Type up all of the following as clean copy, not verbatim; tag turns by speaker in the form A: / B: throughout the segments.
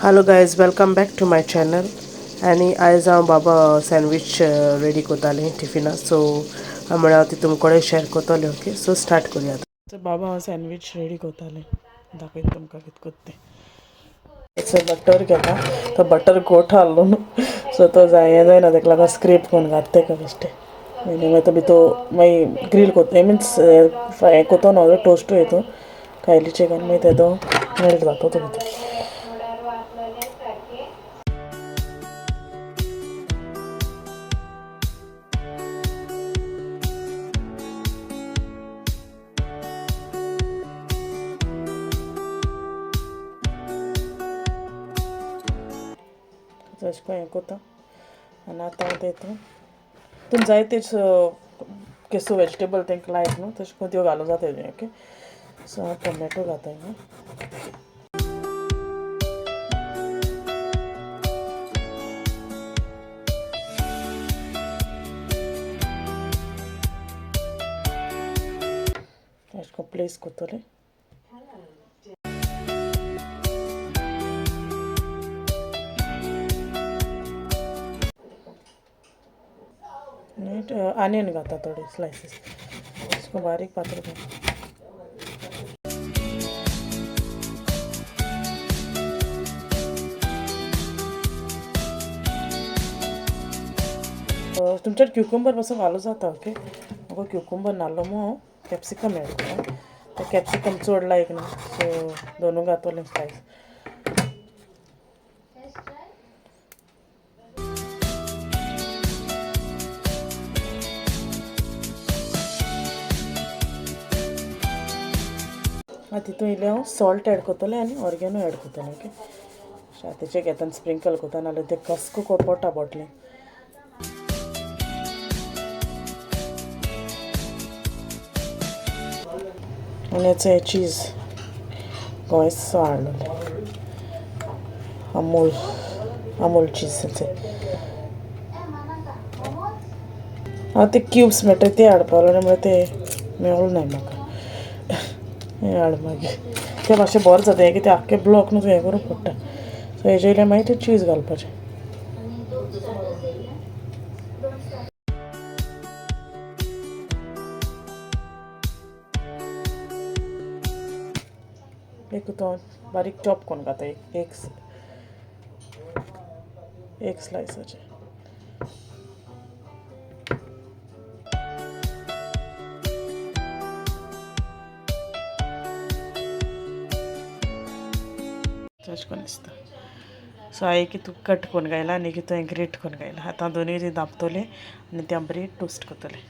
A: Hello guys, welcome back to my channel. आणि आयज हांव बाबा सँडविच रेडी कोतालें टिफिना सो म्हळ्यार हांव ती तुमकोडे शेअर कोतोलें. ओके, सो स्टार्ट करूया. सो बाबा हांव सँडविच रेडी कोतालें दाखयता तुमकां कितें कोत्तें. सो बटर घेता तो बटर गोठ आहलो न्हू सो तो जायना ताका लागून स्क्रेप करून घात तेका बेश्टें आनी मागीर तो भितर मागीर ग्रील कोत्ता मिन्स फ्राय कोतो न्हू टोस्ट हितून कायलीचे घालून मागीर तेदो मेल्ट जाता तो भितर. तशें करून हें कोता आनी आतां हांव तेतून तुमी जाय तेच केसू वेजिटेबल तांकां लायक न्हू तशें करून त्यो घालूं जाता तेजें. ओके, सो हांव टोमॅटो घाताय न्हू. अशें करून प्लेस कोत्तोलें. नीट आनियन घाता थोडे स्लायसीस अशें करून बारीक पातळ घाता. तुमचेर क्युकंबर पासून घालूं जाता. ओके, म्हाका क्युकंबर नासलो मो कॅप्सिकम एड कोता. ते कॅप्सिकम चड लायक न्हू सो दोनूय घातोलें स्लायस. तितून इल्लें हांव सॉल्ट एड कोतलें आनी ऑर्गेनो एड कोतलें. ओके, शातेचें घेता आनी स्प्रिंकल कोता नाजाल्यार तें कस्क पडटा बोटलें. आनी हेचें चीज गोंयचो हाडलोलें अमूल चीज हांव ते क्यूब्स मेळटा ते हाडपा लागलें म्हळ्यार ते मेळूं ना म्हाका. हें हाड मागीर तें मातशें बोरें जाता हें कितें आख्खें ब्लॉक न्हू हें करूंक पडटा सो हेजे इल्लें मागीर तें चीज घालपाचें. एक तो बारीक चॉप करून घाता एक स्लायसाचें. तशें करून दिसता. सो हांव एक हितून कट करून घायला आनी एक हितून ग्रेट करून घायला. आतां दोनूय ती धांपतोलें आनी त्या बरी टोस्ट कोतलें.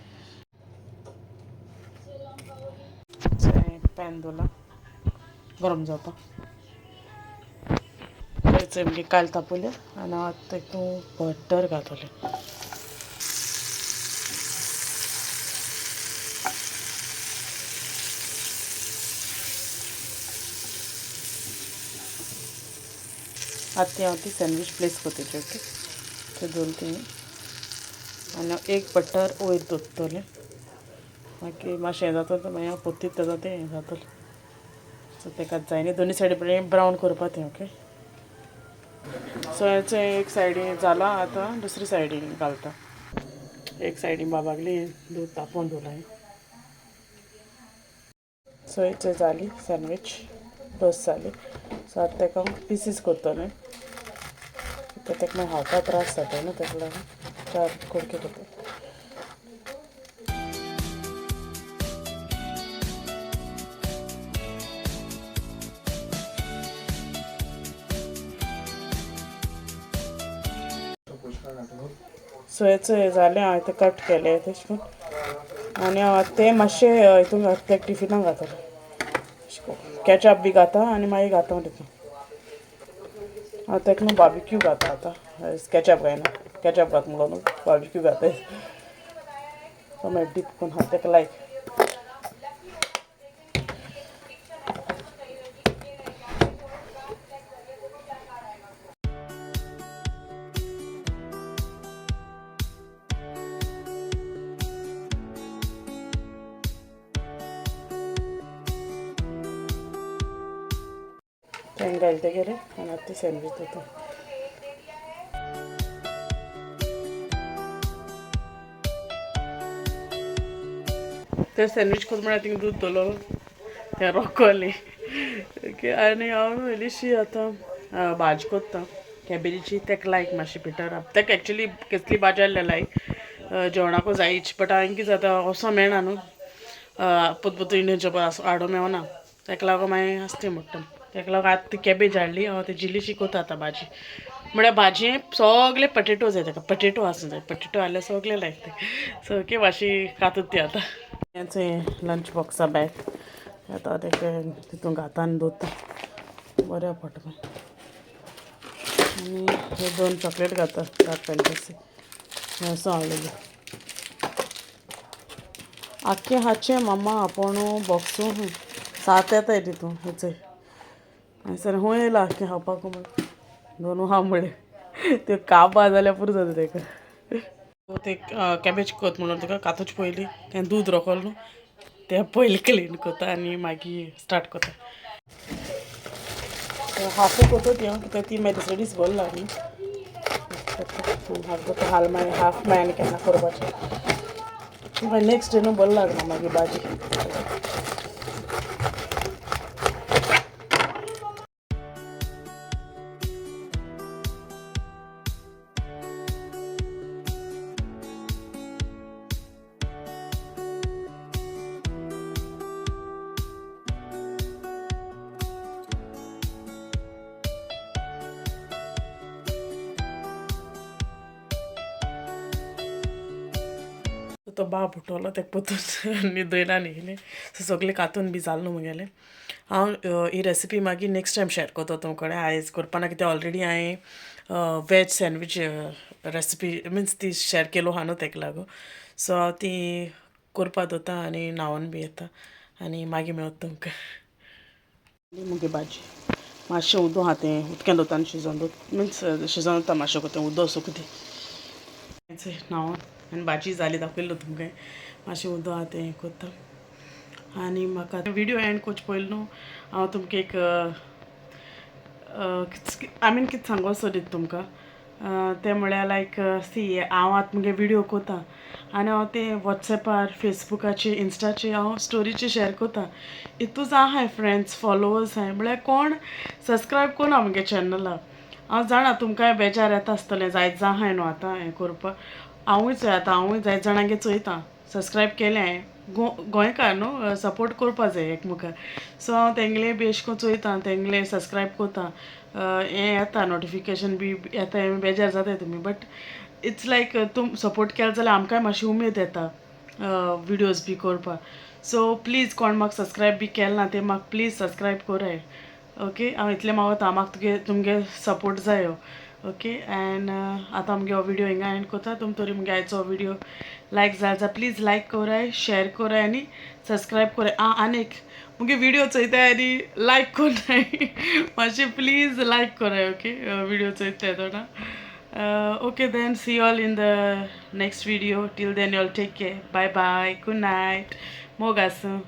A: पॅन दवरला गरम जावपाक. थंयच म्हणजे कायल तापयलें आनी हांव आतां हितून बटर घातोलें. आतां हांव ती सँडवीच प्लेस कोत्ताची. ओके, थंय दवरली आनी हांव एक बटर वयर दवरतलें मागीर मातशें हें जाता मागीर हांव पोत्तीत तें हें जातलें सो तेका जाय न्ही दोनी सायडी बरें ब्रावन करपा तें. ओके, सो हेचें एक सायडीन जालां आतां दुसरी सायडीन घालता. एक सायडीन बाबागली दूद तापोवन दवरला. सो हेचें जाली सँडवीच रोस जाली. सो आतां तेका हांव पिसीस कोत्तोलें तेका मागीर खावपा त्रास जाता न्हू तेका लागून 4 कुडके कोत्ता. सो हेचें जालें हांवें तें कट केलें तशें करून आनी हांव तें मातशें हितून घातलें टिफिनाक घातलें. कॅचअप बी घाता आनी मागीर घाता हांव तितून. हांव तेका न्हू बार्बिक्यू घाता आतां कॅचअप घायना. कॅचअप घात म्हणलो न्हू बार्बिक्यू घाताय टोमॅटो डीप करून हांव तेका लायक. तें घालते गेले आनी आतां सँडवीच जाता. ते सँडवीच करता म्हळ्यार थिंगा दूद दवरलो तें रोखोलें ओके. आनी हांव इल्लीशी आतां भाजी कोत्ता कॅबेजीची. तेका लायक मातशी पिठर तेका एक्चुली कसली भाजी आहल्यार लायक जेवणाकू जायीच. बट हांवें कितें जाता असो मेळना न्हू पोत इंडियन चॉपर हाडूं मेळना. तेका लागून मागीर आसती म्हणटा. तेका लागून आतां ती कॅबेज हाडली हांव तेजी इल्लीशी कोता आतां भाजी. म्हळ्यार भाजये सगळे पटेटो जाय तेका. पटेटो आसूं जाय. पटेटो आहल्यार सगळे लायक ते. सो ओके मातशी कातूत ती आतां. हेंच लंच बॉक्सा बॅग आतां तेका तितून घाता आनी दवरता बऱ्या पडटा मागीर. आनी हे 2 चॉकलेट घाता डार्क फॅन्टसी हें असो हाडलेली. आख्खे हाचे मम्मा आपोणू बॉक्सू 7 येताय तितून हेचे. हांवें सर हूंय येयला आख्खें खावपाक म्हूण 2 हा म्हळ्ळे त्यो काबां जाल्यार पुरो जाता तेका. ते कॅबेज कोत म्हणून तेका कातूच पयलीं तें दूद रोखोल न्हू तें पयलीं क्लीन कोता आनी मागीर स्टार्ट कोता. हाफू कोतोत हांव कित्याक ती मागीर दुसरे दीस बरी न्ही. हाफ मागीर आनी केन्ना करपाचें मागीर नेक्स्ट डे न्हू बरो लागना मागीर भाजी. तो बाब उठवलो तेका पोतूच न्हिदयला न्हिदले सो सगळें कातून बी जाल न्हू मुगेलें. हांव ही रेसिपी मागीर नेक्स्ट टायम शेअर कोतो तुमकोडे. आयज करपाना कित्याक ऑलरेडी हांवें वेज सँडवीच रेसिपी मिन्स ती शेअर केलो आहा न्हू तेका लागून. सो हांव ती करपा दोता आनी न्हांवोन बी येता आनी मागीर मेळत तुमकां. मुगे भाजी मातशें उदो आहा तें उदकें दोता आनी शिजोवन दोत मिन्स शिजोवन दोता मातशें कोतें उदो सुकू दी न्हांवोन. आनी भाजी जाली दाखयलो तुमकां मातशें उदो आहा तें कोत्ता. आनी म्हाका विडियो एंड कोच पयलीं न्हू हांव तुमकां एक कितें सांगो सोदीत तुमकां. तें म्हळ्यार लायक सी हांव आतां मुगे विडियो कोतां आनी हांव तें वॉट्सॅपार फेसबुकाचेर इंस्टाचेर हांव स्टोरीचेर शेअर कोतां. हितूच आहाय फ्रेंड्स फॉलोवर्स आहाय म्हळ्यार कोण सबस्क्रायब कोना मुगे चॅनलाक. हांव जाणा तुमकांय बेजार येता आसतलें जायत जां आहाय न्हू आतां हें करपा. हांवूय जायत जाणांगे चोयतां सबस्क्रायब केलें हांवें गोंयकार न्हू सपोर्ट कोरपा जाय एकमुखार. सो हांव तेंगले बी एशें कोन्न चोयतां तेंगले सबस्क्रायब कोतां. हें येता नोटिफिकेशन बी येता बेजार जाताय तुमी बट इट्स लायक तुम सपोर्ट केलो जाल्यार आमकांय मातशी उमेद येता विडियोज बी कोरपा. सो प्लीज कोण म्हाका सबस्क्रायब बी केलें ना ते म्हाका प्लीज सबस्क्रायब कोराय. ओके हांव इतलें मागोतां म्हाका तुमगे सपोर्ट जायो. ओके एंड आतां मुगे हो विडियो हिंगा एंड कोता. तुम तोरी मुगे आयचो विडियो लायक जाल जाल्यार प्लीज लायक कोराय शेअर कोराय आनी सबस्क्रायब कोराय. आनीक मुगे विडियो चोयताय आनी लायक कोरनाय मातशें प्लीज लायक कोराय. ओके विडियो चोयताय थोडा. Okay then see you all in the next video. Till then you all take care. Bye bye. Good night. मोग आसूं.